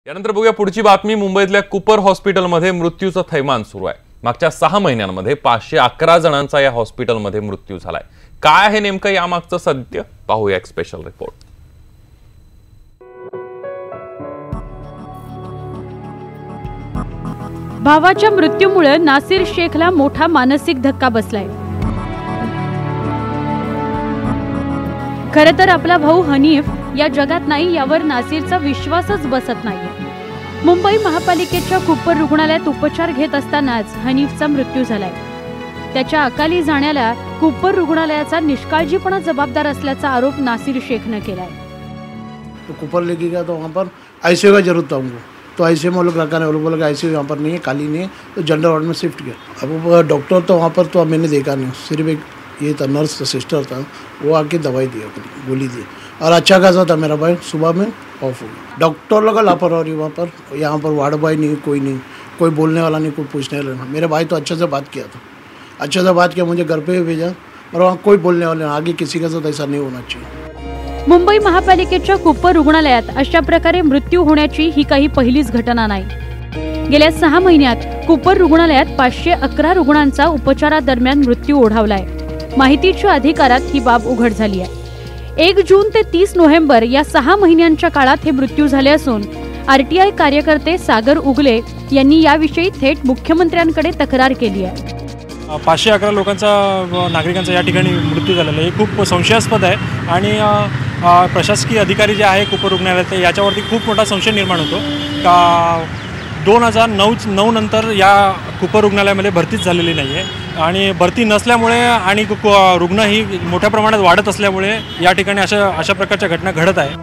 यानंतर बघूया पुढची बातमी। मुंबईतल्या कूपर हॉस्पिटलमध्ये मृत्यूचं थैमान सुरू आहे। मागच्या 6 महिन्यांमध्ये 511 जणांचा या हॉस्पिटलमध्ये मृत्यू झालाय। काय आहे नेमकं यामागचं सत्य पाहूया एक स्पेशल रिपोर्ट। भावाच्या मृत्यूमुळे नासिर शेखला मोठा मानसिक धक्का बसलाय। खरं तर आपला भाऊ हनीफ या जगात नाही यावर नासिरचा विश्वासच बसत नाहीये। मुंबई महापालिकेच्या कूपर रुग्णालयात उपचार घेत असतानाच हनीफचा मृत्यू झालाय। त्याच्या अकाली जाण्याला कूपर रुग्णालयाचा निष्काळजीपणा जबाबदार असल्याचा आरोप नासिर शेखने केलाय। तो कूपर लेके गया तो वहाँ पर आईसीयू का जरूरत था उनको, तो आईसीयू में लोग रखा नहीं, वो लोग बोले आईसीयू यहाँ पर नहीं है, खाली नहीं है, तो जनरल वार्ड में शिफ्ट किया। अब वो डॉक्टर तो वहाँ पर तो मैंने देखा नहीं, सिर्फ एक ये था नर्स सिस्टर था, वो आके दवाई दी, गोली दी और अच्छा खासा था। मेरा भाई सुबह में ऑफ हो गया। डॉक्टर लोग लापरवाही वहाँ पर, यहाँ पर वार्ड बॉय नहीं, कोई बोलने वाला नहीं, कोई पूछने वाला नहीं। मेरे भाई तो अच्छे से बात किया था, अच्छे से बात किया, मुझे घर पे भेजा और वहाँ कोई बोलने वाले नहीं। आगे किसी के साथ ऐसा नहीं होना चाहिए। मुंबई महापालिकेच्या कूपर रुग्णालयात अशा प्रकारे मृत्यू होण्याची ही काही पहिलीच घटना नाही। गेल्या 6 महिन्यात कूपर रुग्णालयात 511 रुग्णांचा उपचारादरम्यान मृत्यू ओढावलाय। माहितीच्या अधिकारात ही बाब उघड झाली आहे। 1 जून ते 30 नोव्हेंबर या 6 महिन्यांच्या काळात हे मृत्यू झाले असून आरटीआय कार्यकर्ते सागर उगले यांनी याविषयी थेट मुख्यमंत्र्यांकडे तक्रार केली आहे। 511 लोकांचा नागरिकांचा या ठिकाणी मृत्यू झालेला आहे, खूप संशयास्पद आहे आणि प्रशासकीय अधिकारी जे आहे कूपर रुग्णालयात याच्यावरती खूप मोठा संशय निर्माण होतो का 2009 नंतर या कूपर रुग्णालयामध्ये भरतीच झालेली नाही आहे आणि भरती नसल्यामुळे आणि रुग्ण ही मोठ्या प्रमाणात वाढत असल्यामुळे या ठिकाणी अशा प्रकारच्या घटना घडत आहे।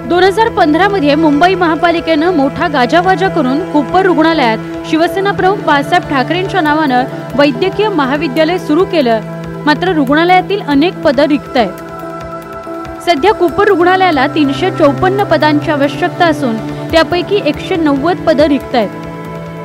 2015 मध्ये मुंबई महापालिकेनं मोठा गाजावाजा करून कूपर रुग्णालयात शिवसेना प्रमुख बाळासाहेब ठाकरेंच्या नावानं वैद्यकीय महाविद्यालय सुरू केलं। मात्र रुग्णालयातील अनेक पदं रिक्त आहेत। सध्या कूपर रुग्णालयाला 354 पदांची आवश्यकता असून त्यापैकी 190 पदं रिक्त आहेत।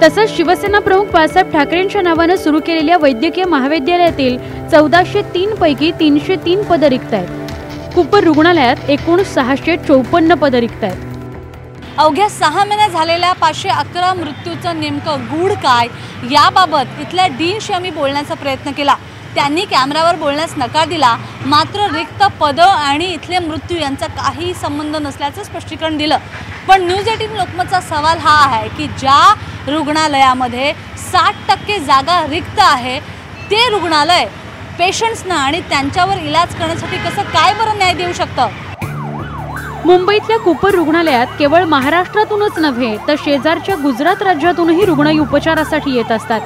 तसंच शिवसेना प्रमुख बाळासाहेब ठाकरेंच्या नावानं सुरू केलेल्या वैद्यकीय महाविद्यालयातील 1403 पैकी 303 पदं रिक्त आहेत। कूपर रुग्णालयात एकूण 654 पदं रिक्त आहेत। अवघ्या 6 महिन्यात झालेल्या 511 मृत्यूचं नेमकं गूढ काय याबाबत इथल्या डीनशी आम्ही बोलण्याचा प्रयत्न केला। त्यांनी कॅमेरावर बोलण्यास नकार दिला, मात्र रिक्त पदं आणि इथले मृत्यू यांचा काही संबंध नसल्याचं स्पष्टीकरण दिलं। पण न्यूज 18 लोकमतचा सवाल हा आहे की ज्या रुग्णालयामध्ये 60% जागा रिक्त आहे ते रुग्णालय पेशंट्सना आणि त्यांच्यावर इलाज करण्यासाठी कसं काय बरं न्याय देऊ शकतं? मुंबईतल्या कूपर रुग्णालयात केवळ महाराष्ट्रातूनच नव्हे तर शेजारच्या गुजरात राज्यातूनही रुग्ण उपचारासाठी येत असतात।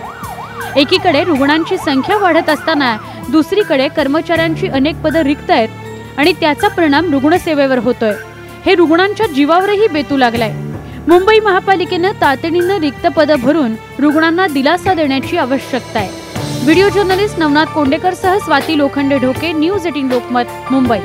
एकीकडे रुग्णांची संख्या वाढत असताना दुसरीकडे कर्मचाऱ्यांची अनेक पदं रिक्त आहेत आणि त्याचा परिणाम रुग्णसेवेवर होतोय। हे रुग्णांच्या जीवावरही बेतू लागलाय। मुंबई महापालिकेनं तातडीनं रिक्त पदं भरून रुग्णांना दिलासा देण्याची आवश्यकता आहे। व्हिडिओ जर्नलिस्ट नवनाथ कोंडेकर सह स्वाती लोखंडे ढोके, न्यूज 18 लोकमत, मुंबई।